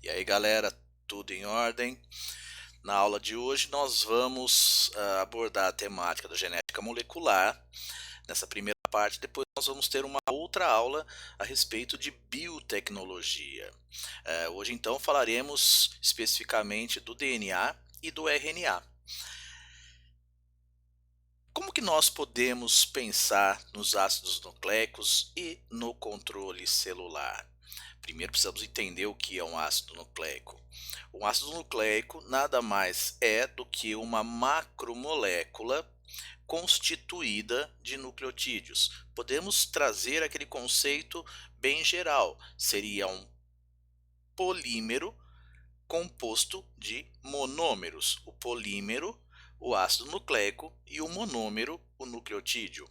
E aí, galera, tudo em ordem? Na aula de hoje nós vamos abordar a temática da genética molecular. Nessa primeira parte, depois nós vamos ter uma outra aula a respeito de biotecnologia. Hoje então falaremos especificamente do DNA e do RNA. Como que nós podemos pensar nos ácidos nucleicos e no controle celular? Primeiro precisamos entender o que é um ácido nucleico. Um ácido nucleico nada mais é do que uma macromolécula constituída de nucleotídeos. Podemos trazer aquele conceito bem geral. Seria um polímero composto de monômeros. O polímero, o ácido nucleico, e o monômero, o nucleotídeo.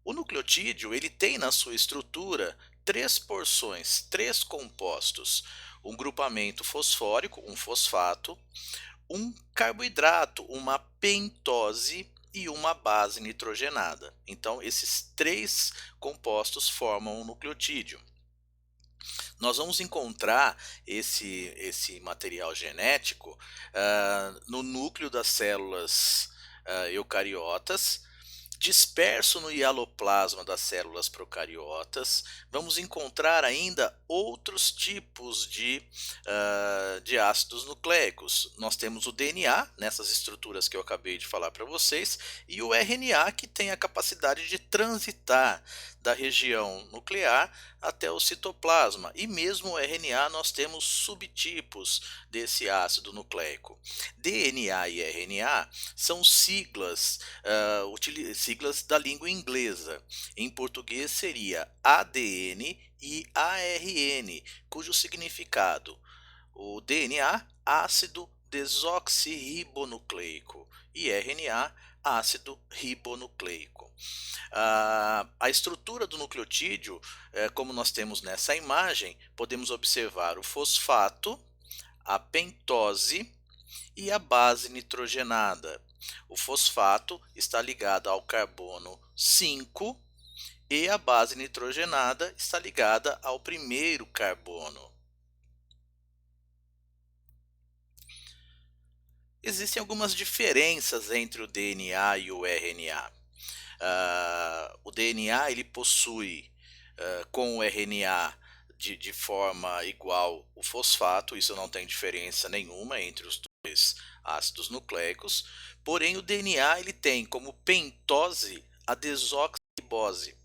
O nucleotídeo ele tem na sua estrutura três porções, três compostos: um grupamento fosfórico, um fosfato, um carboidrato, uma pentose, e uma base nitrogenada. Então, esses três compostos formam o nucleotídeo. Nós vamos encontrar esse material genético no núcleo das células eucariotas, disperso no hialoplasma das células procariotas. Vamos encontrar ainda outros tipos de ácidos nucleicos. Nós temos o DNA, nessas estruturas que eu acabei de falar para vocês, e o RNA, que tem a capacidade de transitar da região nuclear até o citoplasma. E mesmo o RNA nós temos subtipos desse ácido nucleico. DNA e RNA são siglas siglas da língua inglesa. Em português seria ADN e ARN, cujo significado: o DNA, ácido desoxirribonucleico, e RNA, ácido ribonucleico. A estrutura do nucleotídeo, como nós temos nessa imagem, podemos observar o fosfato, a pentose e a base nitrogenada. O fosfato está ligado ao carbono 5 e a base nitrogenada está ligada ao primeiro carbono. Existem algumas diferenças entre o DNA e o RNA. O DNA ele possui com o RNA de forma igual o fosfato, isso não tem diferença nenhuma entre os dois ácidos nucleicos, porém o DNA ele tem como pentose a desoxirribose.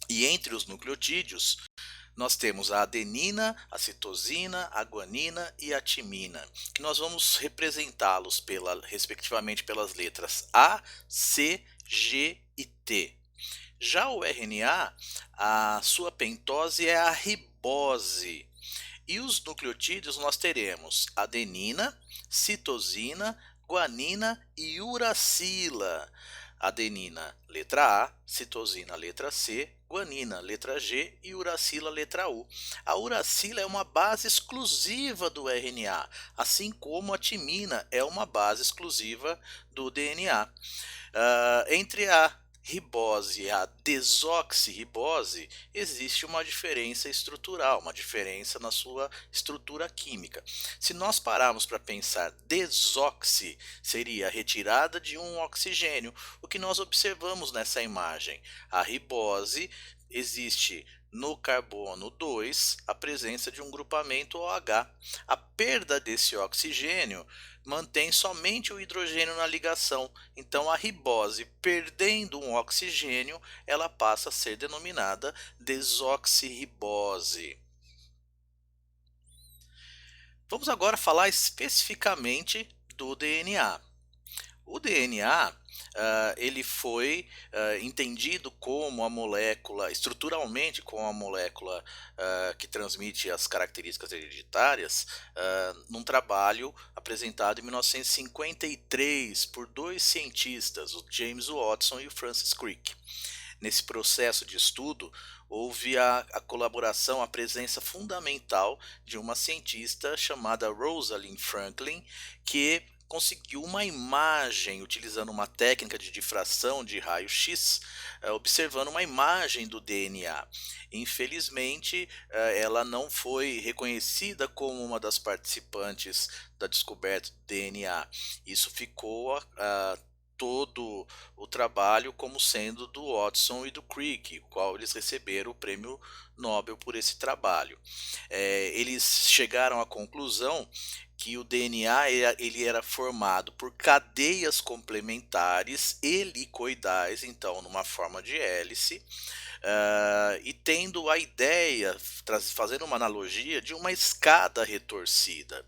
E entre os nucleotídeos nós temos a adenina, a citosina, a guanina e a timina, que nós vamos representá-los respectivamente pelas letras A, C, G e T. Já o RNA, a sua pentose é a ribose. E os nucleotídeos nós teremos adenina, citosina, guanina e uracila. Adenina, letra A, citosina, letra C, guanina, letra G e uracila, letra U. A uracila é uma base exclusiva do RNA, assim como a timina é uma base exclusiva do DNA. Entre a ribose e a desoxirribose existe uma diferença estrutural, uma diferença na sua estrutura química. Se nós pararmos para pensar, desoxi seria a retirada de um oxigênio. O que nós observamos nessa imagem? A ribose existe no carbono 2 a presença de um grupamento OH. A perda desse oxigênio mantém somente o hidrogênio na ligação. Então a ribose, perdendo um oxigênio, ela passa a ser denominada desoxirribose. Vamos agora falar especificamente do DNA. O DNA ele foi entendido como a molécula, estruturalmente como a molécula que transmite as características hereditárias, num trabalho apresentado em 1953 por dois cientistas, o James Watson e o Francis Crick. Nesse processo de estudo, houve a colaboração, a presença fundamental de uma cientista chamada Rosalind Franklin, que conseguiu uma imagem utilizando uma técnica de difração de raio-x, observando uma imagem do DNA. Infelizmente, ela não foi reconhecida como uma das participantes da descoberta do DNA. Isso ficou todo o trabalho como sendo do Watson e do Crick, o qual eles receberam o prêmio Nobel por esse trabalho. Eles chegaram à conclusão que o DNA ele era formado por cadeias complementares helicoidais, então numa forma de hélice, e tendo a ideia, fazendo uma analogia de uma escada retorcida.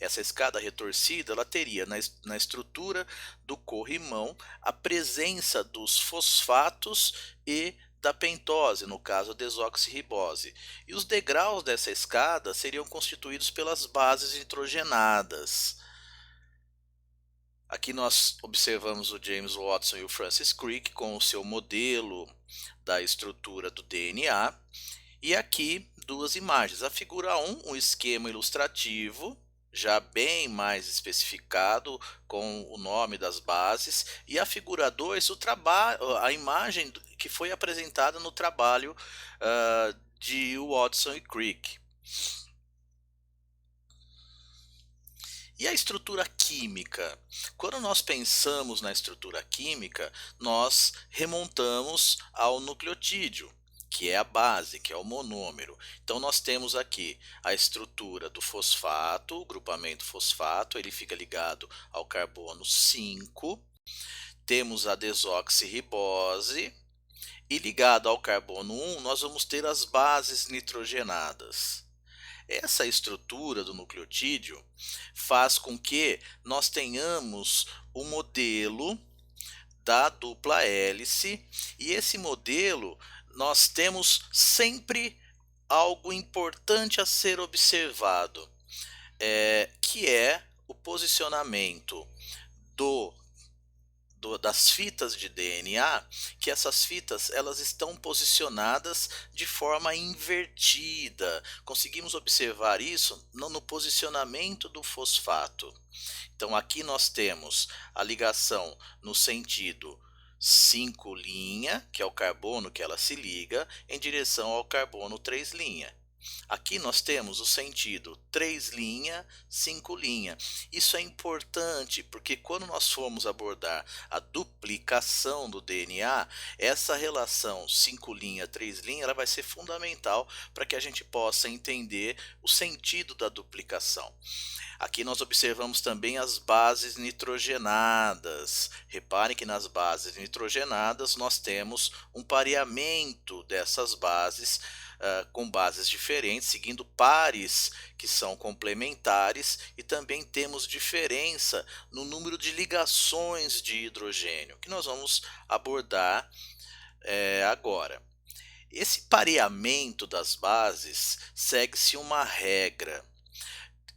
Essa escada retorcida ela teria na estrutura do corrimão a presença dos fosfatos e da pentose, no caso a desoxirribose. E os degraus dessa escada seriam constituídos pelas bases nitrogenadas. Aqui nós observamos o James Watson e o Francis Crick com o seu modelo da estrutura do DNA. E aqui duas imagens. A figura 1, um esquema ilustrativo, já bem mais especificado com o nome das bases. E a figura 2, a imagem que foi apresentada no trabalho de Watson e Crick. E a estrutura química? Quando nós pensamos na estrutura química, nós remontamos ao nucleotídeo, que é a base, que é o monômero. Então nós temos aqui a estrutura do fosfato, o grupamento fosfato, ele fica ligado ao carbono 5. Temos a desoxirribose e ligado ao carbono 1 nós vamos ter as bases nitrogenadas. Essa estrutura do nucleotídeo faz com que nós tenhamos o modelo da dupla hélice, e esse modelo nós temos sempre algo importante a ser observado, que é o posicionamento das fitas de DNA, que essas fitas elas estão posicionadas de forma invertida. Conseguimos observar isso no posicionamento do fosfato. Então aqui nós temos a ligação no sentido 5', que é o carbono que ela se liga, em direção ao carbono 3'. Aqui nós temos o sentido 3', 5'. Isso é importante porque quando nós formos abordar a duplicação do DNA, essa relação 5', 3', ela vai ser fundamental para que a gente possa entender o sentido da duplicação. Aqui nós observamos também as bases nitrogenadas. Reparem que nas bases nitrogenadas nós temos um pareamento dessas bases com bases diferentes, seguindo pares que são complementares, e também temos diferença no número de ligações de hidrogênio, que nós vamos abordar agora. Esse pareamento das bases segue-se uma regra.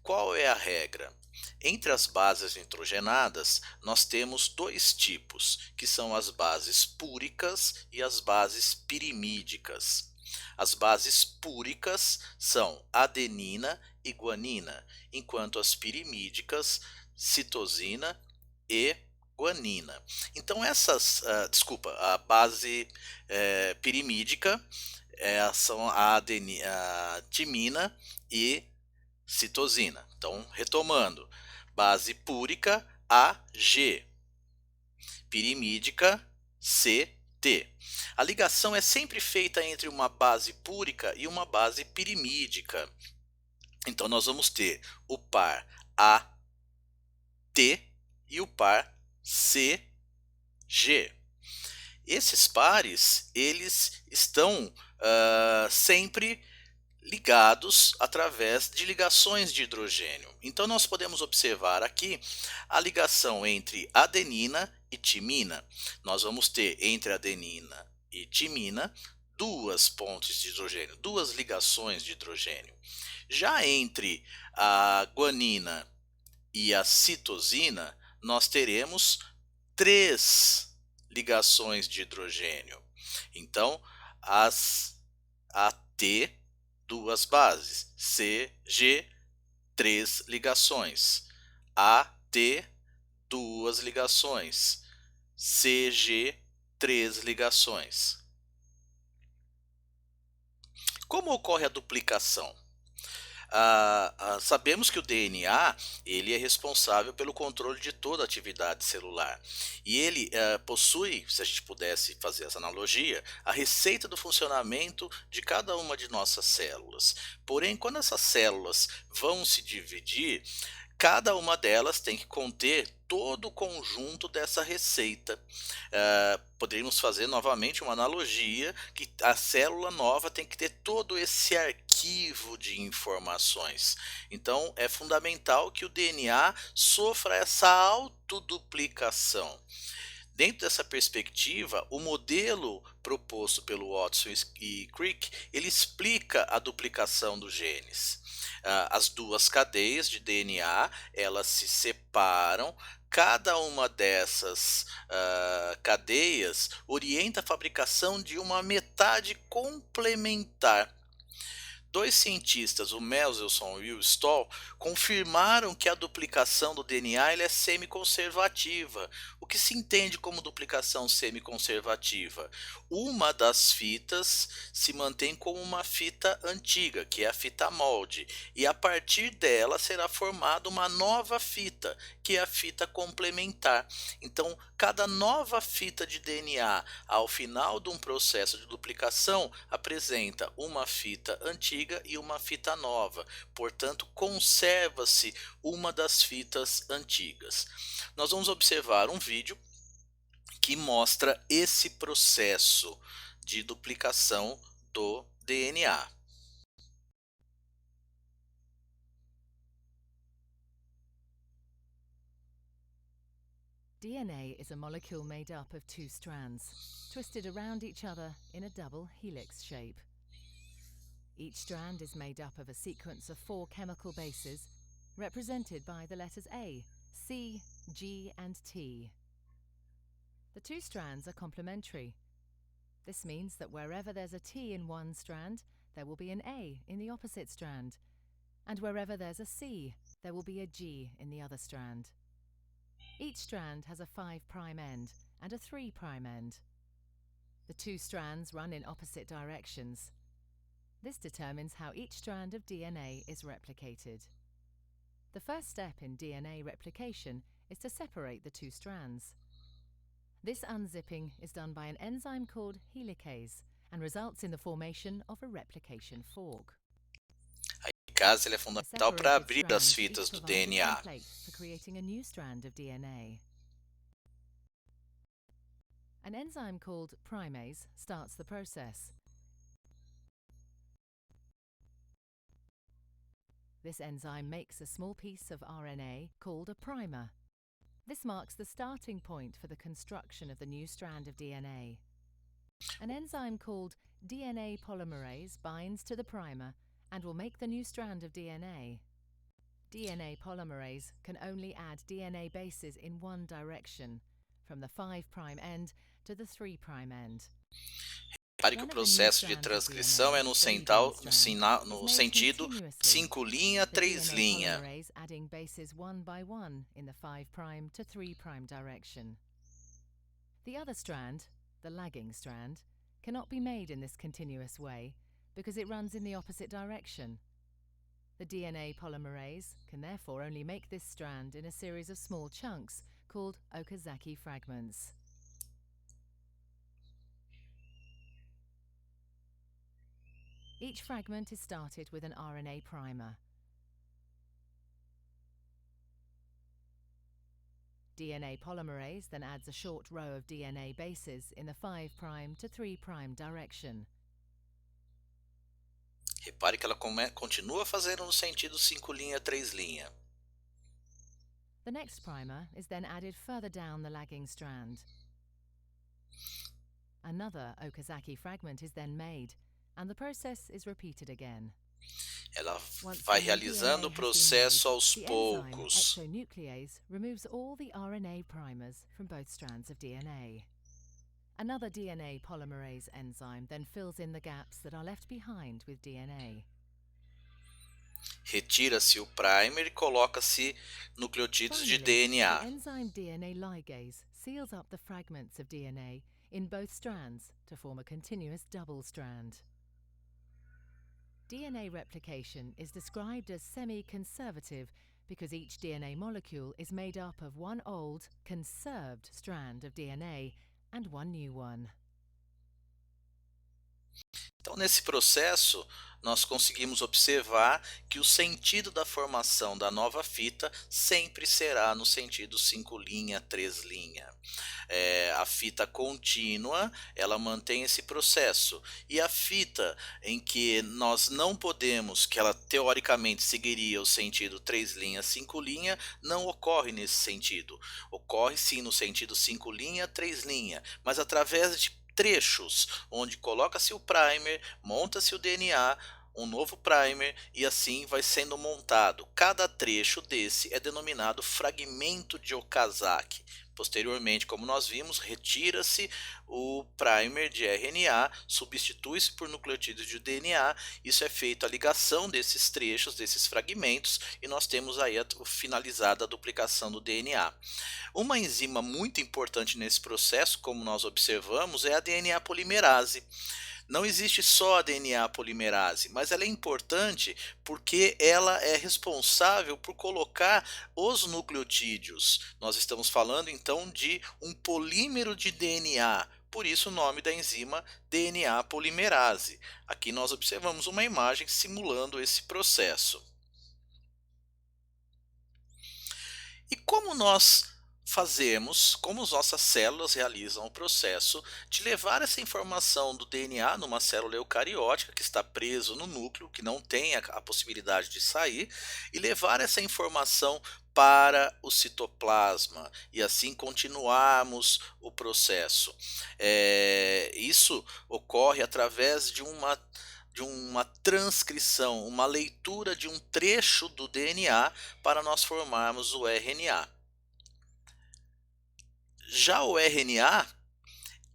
Qual é a regra? Entre as bases nitrogenadas, nós temos dois tipos, que são as bases púricas e as bases pirimídicas. As bases púricas são adenina e guanina, enquanto as pirimídicas, citosina e guanina. Então a base pirimídica são a timina e citosina. Então, retomando, base púrica AG, pirimídica CT. A ligação é sempre feita entre uma base púrica e uma base pirimídica. Então, nós vamos ter o par AT e o par CG. Esses pares, eles estão sempre ligados através de ligações de hidrogênio. Então nós podemos observar aqui a ligação entre adenina e timina. Nós vamos ter entre adenina e timina duas pontes de hidrogênio, duas ligações de hidrogênio. Já entre a guanina e a citosina, nós teremos três ligações de hidrogênio. Então, as AT, duas bases, CG, três ligações, AT, 2 ligações, CG, 3 ligações. Como ocorre a duplicação? Sabemos que o DNA ele é responsável pelo controle de toda a atividade celular e ele possui, se a gente pudesse fazer essa analogia, a receita do funcionamento de cada uma de nossas células. Porém, quando essas células vão se dividir, cada uma delas tem que conter todo o conjunto dessa receita. Poderíamos fazer novamente uma analogia que a célula nova tem que ter todo esse arquivo de informações. Então é fundamental que o DNA sofra essa autoduplicação. Dentro dessa perspectiva, o modelo proposto pelo Watson e Crick, ele explica a duplicação dos genes. As duas cadeias de DNA, elas se separam, cada uma dessas cadeias orienta a fabricação de uma metade complementar. Dois cientistas, o Mendelssohn e o Stoll, confirmaram que a duplicação do DNA é semiconservativa. O que se entende como duplicação semiconservativa? Uma das fitas se mantém como uma fita antiga, que é a fita molde, e a partir dela será formada uma nova fita, que é a fita complementar. Então, cada nova fita de DNA, ao final de um processo de duplicação, apresenta uma fita antiga e uma fita nova, portanto, conserva-se uma das fitas antigas. Nós vamos observar um vídeo que mostra esse processo de duplicação do DNA. DNA is a molecule made up of two strands, twisted around each other in a double helix shape. Each strand is made up of a sequence of 4 chemical bases, represented by the letters A, C, G, and T. The two strands are complementary. This means that wherever there's a T in one strand, there will be an A in the opposite strand, and wherever there's a C, there will be a G in the other strand. Each strand has a 5' end and a 3' end. The two strands run in opposite directions. This determines how each strand of DNA is replicated. The first step in DNA replication is to separate the two strands. This unzipping is done by an enzyme called helicase and results in the formation of a replication fork. A helicase é fundamental para abrir as fitas do DNA. For creating a new strand of DNA. An enzyme called primase starts the process. This enzyme makes a small piece of RNA called a primer. This marks the starting point for the construction of the new strand of DNA. An enzyme called DNA polymerase binds to the primer and will make the new strand of DNA. DNA polymerase can only add DNA bases in one direction, from the 5' end to the 3' end. Repare que o processo de transcrição é no sentido 5' 3'. Adding bases one by one in the 5' to 3' direction. The other strand, the lagging strand, cannot be made in this continuous way because it runs in the opposite direction. The DNA polymerase can therefore only make this strand in a series of small chunks called Okazaki fragments. Each fragment is started with an RNA primer. DNA polymerase then adds a short row of DNA bases in the 5' to 3' direction. Repare que ela continua fazendo no sentido 5' 3'. The next primer is then added further down the lagging strand. Another Okazaki fragment is then made, and the process is repeated again. Ela vai realizando o processo aos poucos. The enzyme exonuclease removes all the RNA primers from both strands of DNA. Another DNA polymerase enzyme then fills in the gaps that are left behind with DNA. Retira-se o primer e coloca-se nucleotídeos de Finally, the DNA. enzyme DNA ligase seals up the fragments of DNA in both strands to form a continuous double strand. DNA replication is described as semi-conservative because each DNA molecule is made up of one old, conserved strand of DNA and one new one. Então, nesse processo, nós conseguimos observar que o sentido da formação da nova fita sempre será no sentido 5 linha, 3 linha. A fita contínua, ela mantém esse processo. E a fita em que nós não podemos, que ela teoricamente seguiria o sentido 3 linha, 5 linha, não ocorre nesse sentido. Ocorre sim no sentido 5 linha, 3 linha, mas através de trechos, onde coloca-se o primer, monta-se o DNA, um novo primer e assim vai sendo montado. Cada trecho desse é denominado fragmento de Okazaki. Posteriormente, como nós vimos, retira-se o primer de RNA, substitui-se por nucleotídeos de DNA. Isso é feito a ligação desses trechos, desses fragmentos, e nós temos aí a finalizada a duplicação do DNA. Uma enzima muito importante nesse processo, como nós observamos, é a DNA polimerase. Não existe só a DNA polimerase, mas ela é importante porque ela é responsável por colocar os nucleotídeos. Nós estamos falando então de um polímero de DNA, por isso o nome da enzima DNA polimerase. Aqui nós observamos uma imagem simulando esse processo. E como as nossas células realizam o processo de levar essa informação do DNA numa célula eucariótica que está preso no núcleo, que não tem a possibilidade de sair, e levar essa informação para o citoplasma e assim continuarmos o processo. Isso ocorre através de uma transcrição, uma leitura de um trecho do DNA para nós formarmos o RNA. Já o RNA,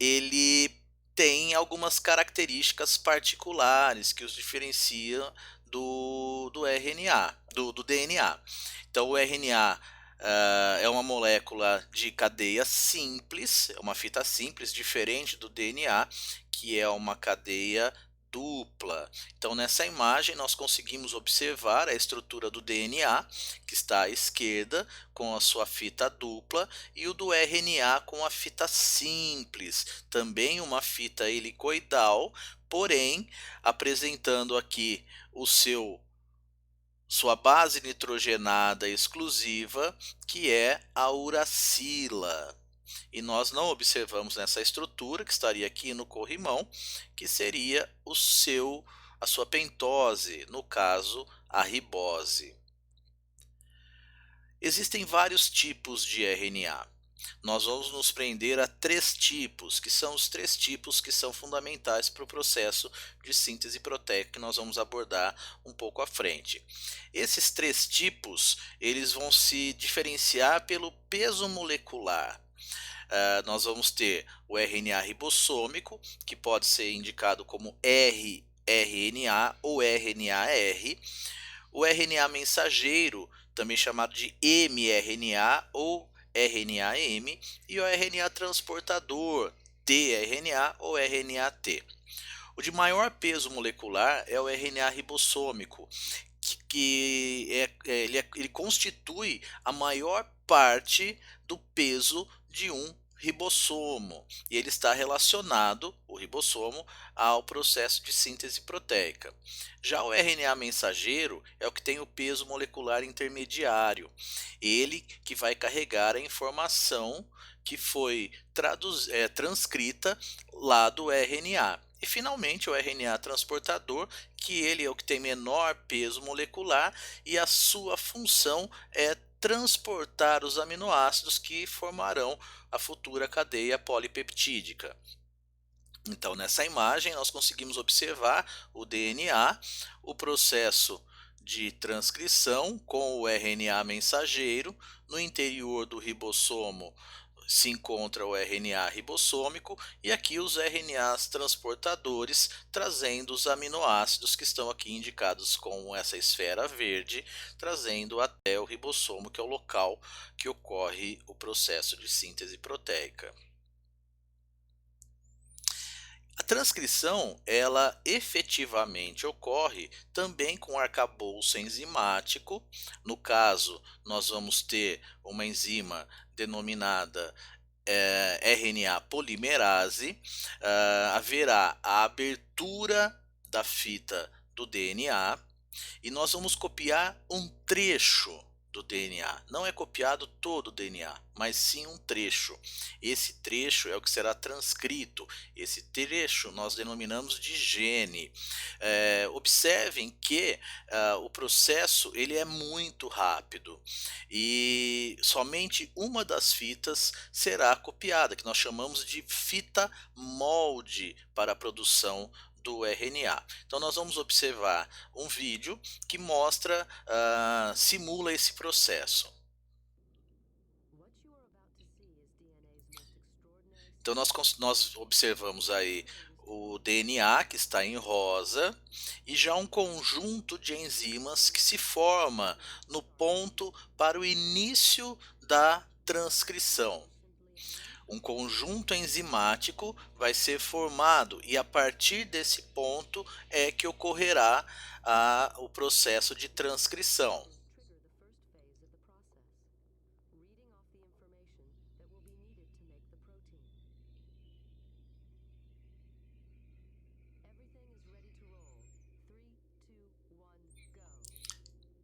ele tem algumas características particulares que os diferenciam do RNA, do DNA. Então, o RNA é uma molécula de cadeia simples, é uma fita simples, diferente do DNA, que é uma cadeia dupla. Então, nessa imagem, nós conseguimos observar a estrutura do DNA, que está à esquerda, com a sua fita dupla, e o do RNA com a fita simples, também uma fita helicoidal, porém apresentando aqui sua base nitrogenada exclusiva, que é a uracila. E nós não observamos nessa estrutura, que estaria aqui no corrimão, que seria a sua pentose, no caso, a ribose. Existem vários tipos de RNA. Nós vamos nos prender a 3 tipos, que são os 3 tipos que são fundamentais para o processo de síntese proteica que nós vamos abordar um pouco à frente. Esses 3 tipos, eles vão se diferenciar pelo peso molecular. Nós vamos ter o RNA ribossômico, que pode ser indicado como rRNA ou RNA-R, o RNA mensageiro, também chamado de mRNA ou RNA-M, e o RNA transportador, tRNA ou RNA-T. O de maior peso molecular é o RNA ribossômico, ele constitui a maior parte do peso de um ribossomo, e ele está relacionado, o ribossomo, ao processo de síntese proteica. Já o RNA mensageiro é o que tem o peso molecular intermediário, ele que vai carregar a informação que foi transcrita lá do RNA. E finalmente o RNA transportador, que ele é o que tem menor peso molecular e a sua função é transportar os aminoácidos que formarão a futura cadeia polipeptídica. Então, nessa imagem, nós conseguimos observar o DNA, o processo de transcrição com o RNA mensageiro no interior do ribossomo, se encontra o RNA ribossômico e aqui os RNAs transportadores, trazendo os aminoácidos que estão aqui indicados com essa esfera verde, trazendo até o ribossomo, que é o local que ocorre o processo de síntese proteica. A transcrição, ela efetivamente ocorre também com arcabouço enzimático. No caso, nós vamos ter uma enzima denominada RNA polimerase. Haverá a abertura da fita do DNA e nós vamos copiar um trecho do DNA. Não é copiado todo o DNA, mas sim um trecho. Esse trecho é o que será transcrito. Esse trecho nós denominamos de gene. Observem que o processo ele é muito rápido e somente uma das fitas será copiada, que nós chamamos de fita molde para a produção do RNA. Então nós vamos observar um vídeo que mostra, simula esse processo. Então nós observamos aí o DNA que está em rosa e já um conjunto de enzimas que se forma no ponto para o início da transcrição. Um conjunto enzimático vai ser formado e a partir desse ponto é que ocorrerá o processo de transcrição.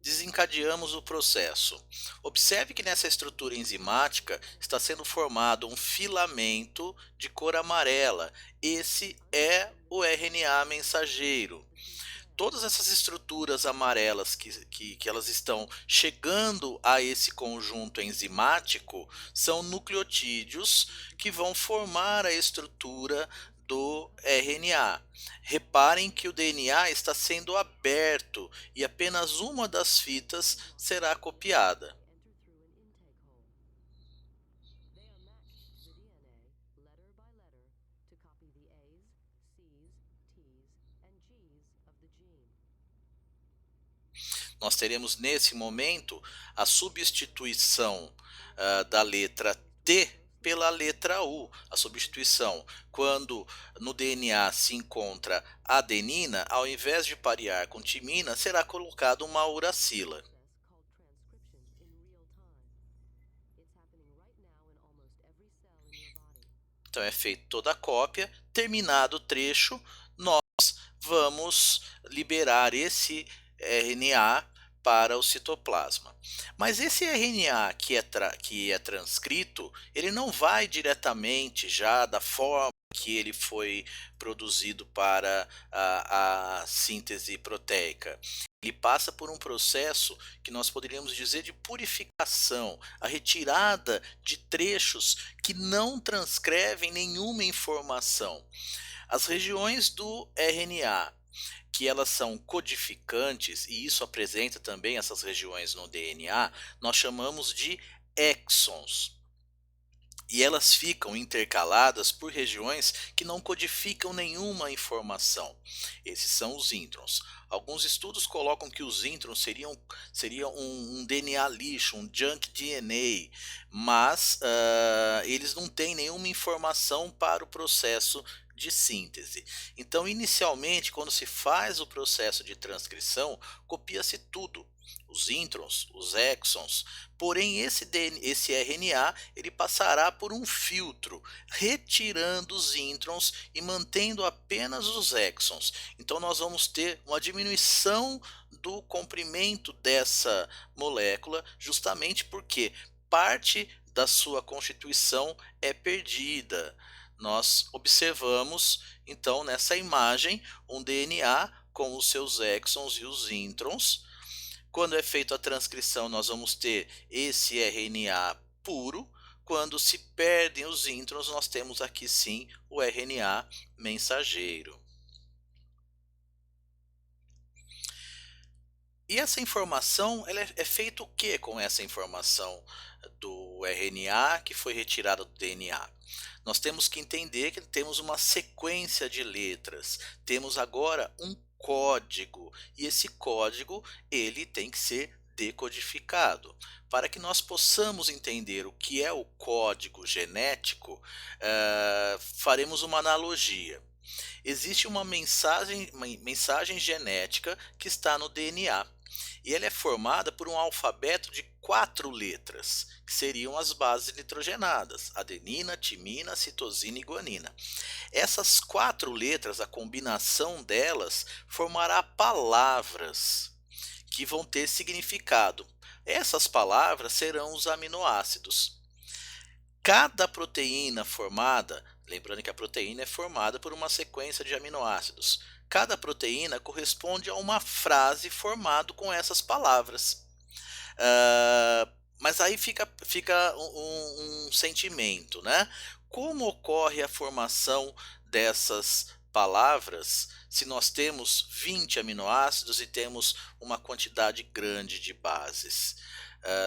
Desencadeamos o processo. Observe que nessa estrutura enzimática está sendo formado um filamento de cor amarela. Esse é o RNA mensageiro. Todas essas estruturas amarelas que elas estão chegando a esse conjunto enzimático são nucleotídeos que vão formar a estrutura do RNA. Reparem que o DNA está sendo aberto e apenas uma das fitas será copiada. Nós teremos nesse momento a substituição da letra T pela letra U. A substituição, quando no DNA se encontra adenina, ao invés de parear com timina, será colocado uma uracila. Então é feita toda a cópia, terminado o trecho, nós vamos liberar esse RNA para o citoplasma. Mas esse RNA que é transcrito, ele não vai diretamente já da forma que ele foi produzido para a síntese proteica. Ele passa por um processo que nós poderíamos dizer de purificação, a retirada de trechos que não transcrevem nenhuma informação. As regiões do RNA que elas são codificantes, e isso apresenta também essas regiões no DNA, nós chamamos de exons. E elas ficam intercaladas por regiões que não codificam nenhuma informação. Esses são os introns. Alguns estudos colocam que os introns seriam um DNA lixo, um junk DNA, mas eles não têm nenhuma informação para o processo de síntese. Então, inicialmente, quando se faz o processo de transcrição, copia-se tudo, os introns, os exons, porém esse RNA ele passará por um filtro, retirando os introns e mantendo apenas os exons. Então nós vamos ter uma diminuição do comprimento dessa molécula, justamente porque parte da sua constituição é perdida. Nós observamos então nessa imagem um DNA com os seus exons e os introns. Quando é feita a transcrição, nós vamos ter esse RNA puro. Quando se perdem os introns, nós temos aqui sim o RNA mensageiro. E essa informação, ela é feito o que com essa informação do RNA que foi retirada do DNA? Nós temos que entender que temos uma sequência de letras. Temos agora um código e esse código ele tem que ser decodificado. Para que nós possamos entender o que é o código genético, faremos uma analogia. Existe uma mensagem genética que está no DNA. E ela é formada por um alfabeto de 4 letras, que seriam as bases nitrogenadas: adenina, timina, citosina e guanina. Essas 4 letras, a combinação delas, formará palavras que vão ter significado. Essas palavras serão os aminoácidos. Cada proteína formada, lembrando que a proteína é formada por uma sequência de aminoácidos, cada proteína corresponde a uma frase formada com essas palavras. Ah, mas aí fica um sentimento, né? Como ocorre a formação dessas palavras se nós temos 20 aminoácidos e temos uma quantidade grande de bases?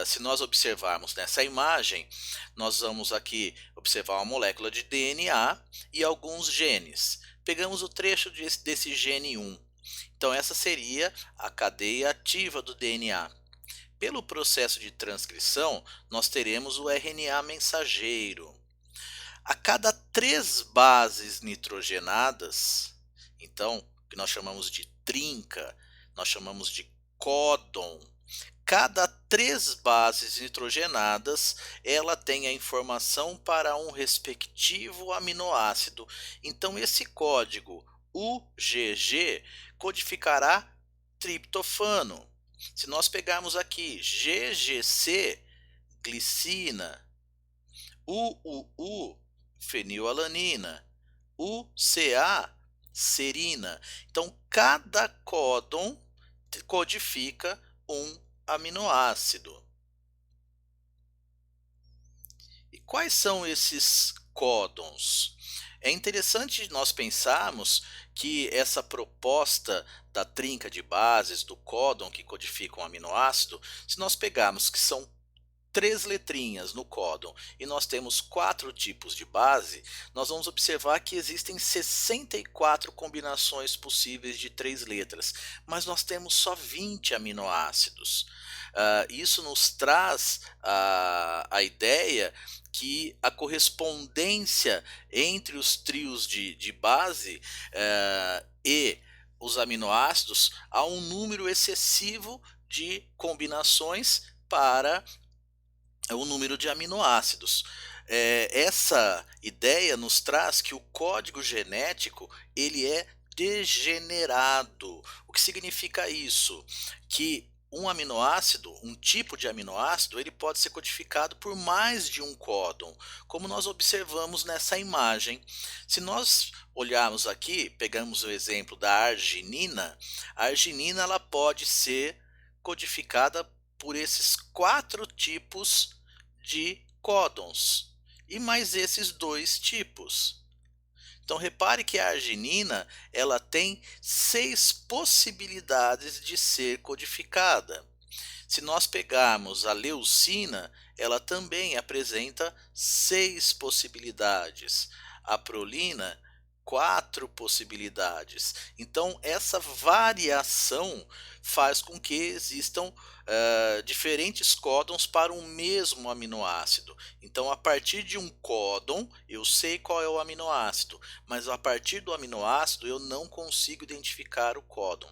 Se nós observarmos nessa imagem, nós vamos aqui observar uma molécula de DNA e alguns genes. Pegamos o trecho desse gene 1. Então, essa seria a cadeia ativa do DNA. Pelo processo de transcrição, nós teremos o RNA mensageiro. A cada 3 bases nitrogenadas, então, que nós chamamos de trinca, nós chamamos de códon. Cada 3 bases nitrogenadas, ela tem a informação para um respectivo aminoácido. Então, esse código UGG codificará triptofano. Se nós pegarmos aqui GGC, glicina, UUU, fenilalanina, UCA, serina. Então, cada códon codifica um aminoácido. E quais são esses códons? É interessante nós pensarmos que essa proposta da trinca de bases, do códon que codifica um aminoácido, se nós pegarmos que são 3 letrinhas no códon e nós temos 4 tipos de base, nós vamos observar que existem 64 combinações possíveis de 3 letras, mas nós temos só 20 aminoácidos. Isso nos traz a ideia que a correspondência entre os trios de base e os aminoácidos há um número excessivo de combinações para o número de aminoácidos. Essa ideia nos traz que o código genético ele é degenerado. O que significa isso? Que um aminoácido, um tipo de aminoácido, ele pode ser codificado por mais de um códon, como nós observamos nessa imagem. Se nós olharmos aqui, pegamos o exemplo da arginina, a arginina ela pode ser codificada por esses 4 tipos de códons e mais esses 2 tipos. Então repare que a arginina ela tem 6 possibilidades de ser codificada. Se nós pegarmos a leucina, ela também apresenta 6 possibilidades. A prolina, 4 possibilidades. Então essa variação faz com que existam diferentes códons para um mesmo aminoácido. Então, a partir de um códon, eu sei qual é o aminoácido, mas a partir do aminoácido eu não consigo identificar o códon.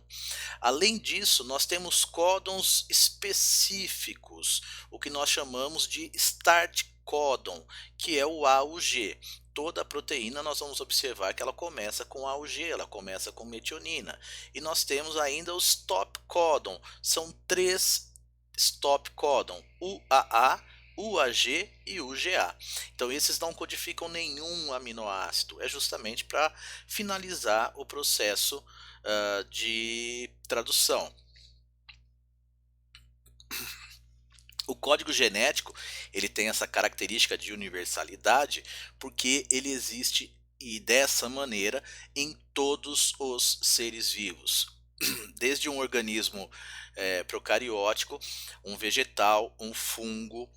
Além disso, nós temos códons específicos, o que nós chamamos de start códon, que é o AUG. Toda a proteína nós vamos observar que ela começa com AUG, ela começa com metionina. E nós temos ainda os stop códon, são 3 stop códon, UAA, UAG e UGA. Então esses não codificam nenhum aminoácido, é justamente para finalizar o processo de tradução. O código genético ele tem essa característica de universalidade porque ele existe e dessa maneira em todos os seres vivos. desde um organismo procariótico, um vegetal, um fungo,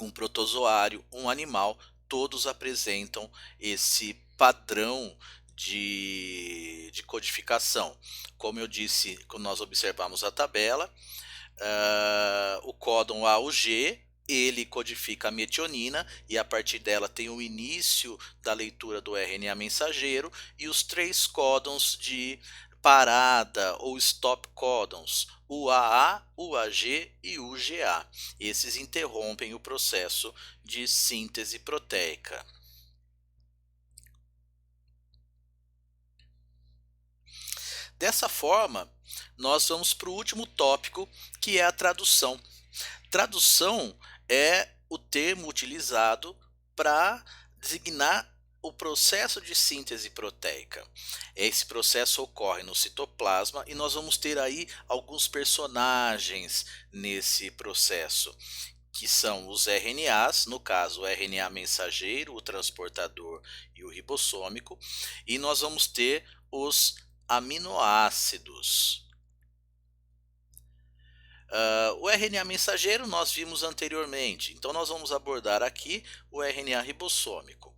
um protozoário, um animal, todos apresentam esse padrão de codificação. Como eu disse, quando nós observamos a tabela, o códon A, o G, ele codifica a metionina e a partir dela tem o início da leitura do RNA mensageiro e os três códons de parada ou stop códons, o AA, o AG e o GA. Esses interrompem o processo de síntese proteica. Dessa forma, nós vamos para o último tópico, que é a tradução. Tradução é o termo utilizado para designar o processo de síntese proteica. Esse processo ocorre no citoplasma e nós vamos ter aí alguns personagens nesse processo, que são os RNAs, no caso o RNA mensageiro, o transportador e o ribossômico, e nós vamos ter os aminoácidos. O RNA mensageiro nós vimos anteriormente, então nós vamos abordar aqui o RNA ribossômico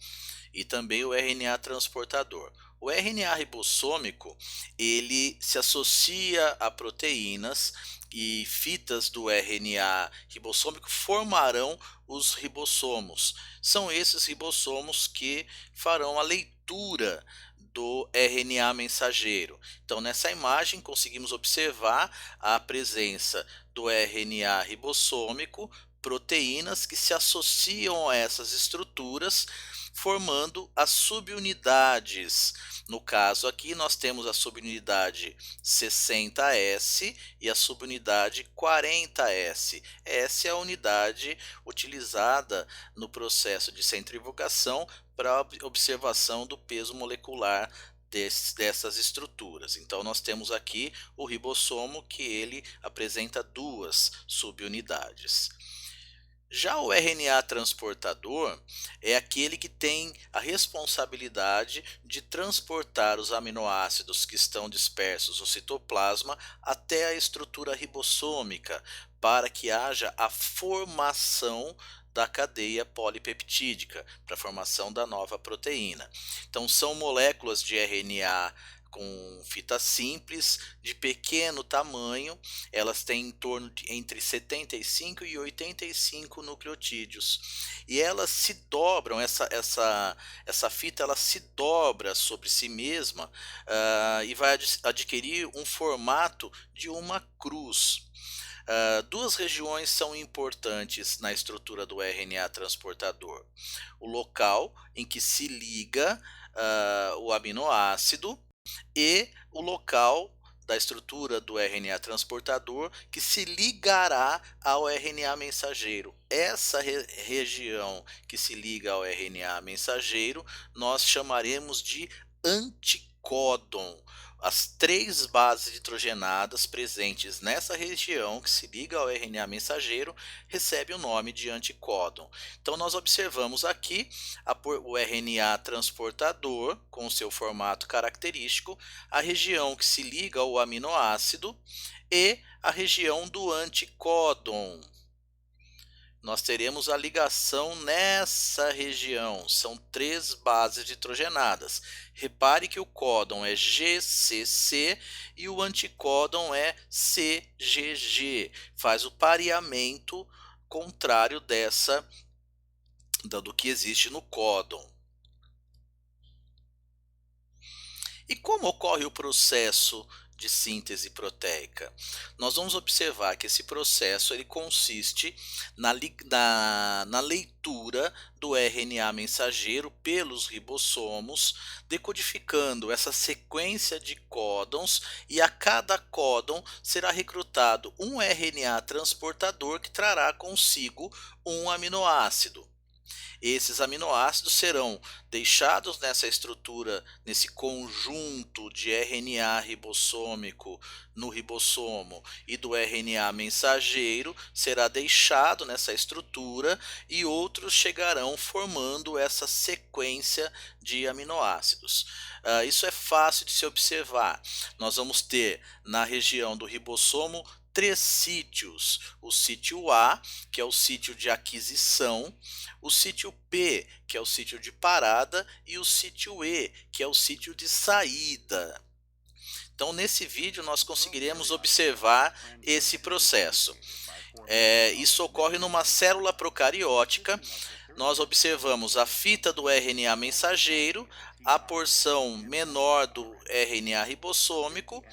e também o RNA transportador. O RNA ribossômico ele se associa a proteínas e fitas do RNA ribossômico formarão os ribossomos. São esses ribossomos que farão a leitura do RNA mensageiro. Então, nessa imagem, conseguimos observar a presença do RNA ribossômico, proteínas que se associam a essas estruturas, formando as subunidades. No caso aqui, nós temos a subunidade 60S e a subunidade 40S. Essa é a unidade utilizada no processo de centrifugação para observação do peso molecular dessas estruturas. Então nós temos aqui o ribossomo, que ele apresenta duas subunidades. Já o RNA transportador é aquele que tem a responsabilidade de transportar os aminoácidos que estão dispersos no citoplasma até a estrutura ribossômica, para que haja a formação da cadeia polipeptídica, para a formação da nova proteína. Então são moléculas de RNA com fita simples, de pequeno tamanho, elas têm em torno de entre 75 e 85 nucleotídeos. E elas se dobram, essa fita ela se dobra sobre si mesma e vai adquirir um formato de uma cruz. Duas regiões são importantes na estrutura do RNA transportador: o local em que se liga o aminoácido e o local da estrutura do RNA transportador que se ligará ao RNA mensageiro. Essa região que se liga ao RNA mensageiro nós chamaremos de anticódon. As três bases nitrogenadas presentes nessa região que se liga ao RNA mensageiro recebem o nome de anticódon. Então nós observamos aqui o RNA transportador com seu formato característico, a região que se liga ao aminoácido e a região do anticódon. Nós teremos a ligação nessa região, são três bases nitrogenadas. Repare que o códon é GCC e o anticódon é CGG, faz o pareamento contrário do que existe no códon. E como ocorre o processo de síntese proteica? Nós vamos observar que esse processo ele consiste na leitura do RNA mensageiro pelos ribossomos, decodificando essa sequência de códons, e a cada códon será recrutado um RNA transportador que trará consigo um aminoácido. Esses aminoácidos serão deixados nessa estrutura, nesse conjunto de RNA ribossômico no ribossomo e do RNA mensageiro, será deixado nessa estrutura e outros chegarão formando essa sequência de aminoácidos. Isso é fácil de se observar. Nós vamos ter na região do ribossomo três sítios: o sítio A, que é o sítio de aquisição, o sítio P, que é o sítio de parada, e o sítio E, que é o sítio de saída. Então, nesse vídeo, nós conseguiremos observar esse processo. Isso ocorre numa célula procariótica. Nós observamos a fita do RNA mensageiro, a porção menor do RNA ribossômico,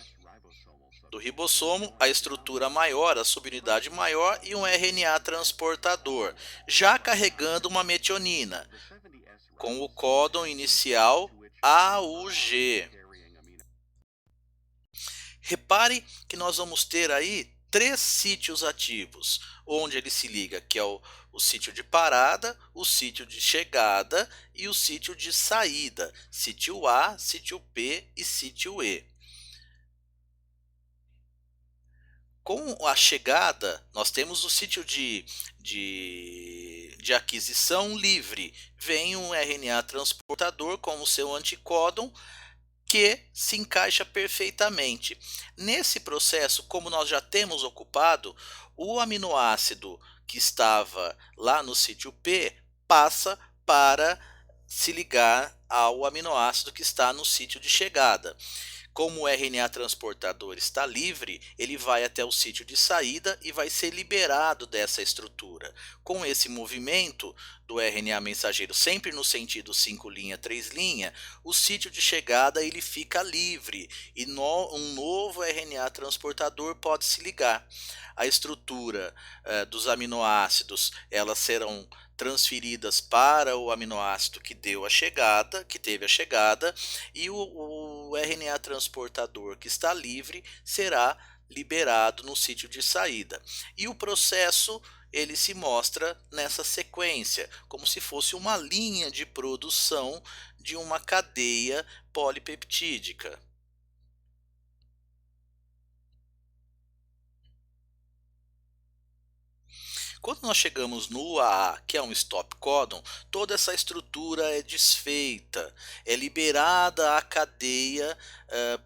do ribossomo, a estrutura maior, a subunidade maior e um RNA transportador, já carregando uma metionina, com o códon inicial AUG. Repare que nós vamos ter aí três sítios ativos, onde ele se liga, que é o sítio de parada, o sítio de chegada e o sítio de saída, sítio A, sítio P e sítio E. Com a chegada, nós temos o sítio de aquisição livre. Vem um RNA transportador como seu anticódon que se encaixa perfeitamente. Nesse processo, como nós já temos ocupado, o aminoácido que estava lá no sítio P passa para se ligar ao aminoácido que está no sítio de chegada. Como o RNA transportador está livre, ele vai até o sítio de saída e vai ser liberado dessa estrutura. Com esse movimento do RNA mensageiro sempre no sentido 5' 3', o sítio de chegada ele fica livre e um novo RNA transportador pode se ligar. A estrutura dos aminoácidos, elas serão transferidas para o aminoácido que deu a chegada, que teve a chegada, e o RNA transportador que está livre será liberado no sítio de saída. E o processo ele se mostra nessa sequência, como se fosse uma linha de produção de uma cadeia polipeptídica. Quando nós chegamos no AA, que é um stop codon, toda essa estrutura é desfeita, é liberada a cadeia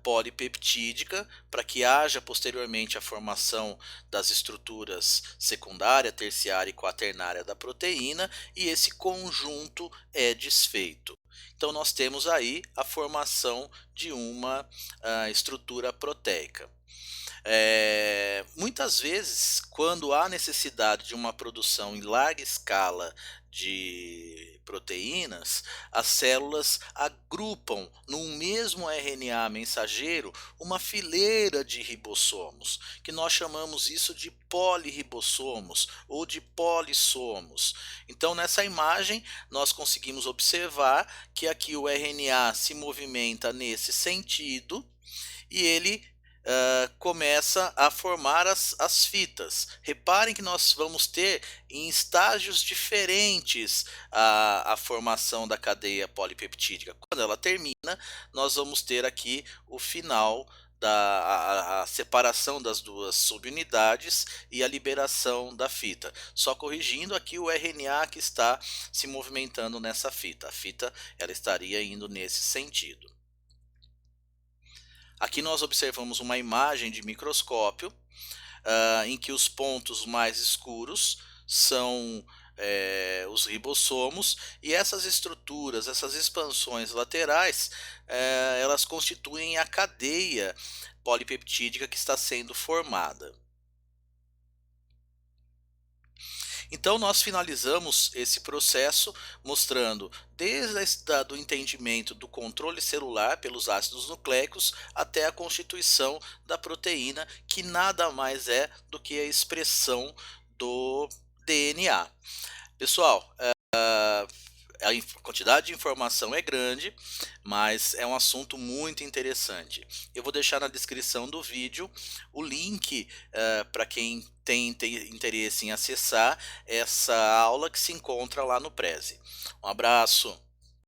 polipeptídica para que haja posteriormente a formação das estruturas secundária, terciária e quaternária da proteína, e esse conjunto é desfeito. Então nós temos aí a formação de uma estrutura proteica. Muitas vezes, quando há necessidade de uma produção em larga escala de proteínas, as células agrupam num mesmo RNA mensageiro uma fileira de ribossomos, que nós chamamos isso de polirribossomos ou de polissomos. Então, nessa imagem, nós conseguimos observar que aqui o RNA se movimenta nesse sentido e ele começa a formar as fitas. Reparem que nós vamos ter em estágios diferentes a formação da cadeia polipeptídica. Quando ela termina, nós vamos ter aqui o final a separação das duas subunidades e a liberação da fita. Só corrigindo aqui o RNA que está se movimentando nessa fita. A fita ela estaria indo nesse sentido. Aqui nós observamos uma imagem de microscópio em que os pontos mais escuros são os ribossomos, e essas estruturas, essas expansões laterais, elas constituem a cadeia polipeptídica que está sendo formada. Então nós finalizamos esse processo mostrando desde o entendimento do controle celular pelos ácidos nucleicos até a constituição da proteína, que nada mais é do que a expressão do DNA. Pessoal, quantidade de informação é grande, mas é um assunto muito interessante. Eu vou deixar na descrição do vídeo o link para quem tem interesse em acessar essa aula que se encontra lá no Prezi. Um abraço.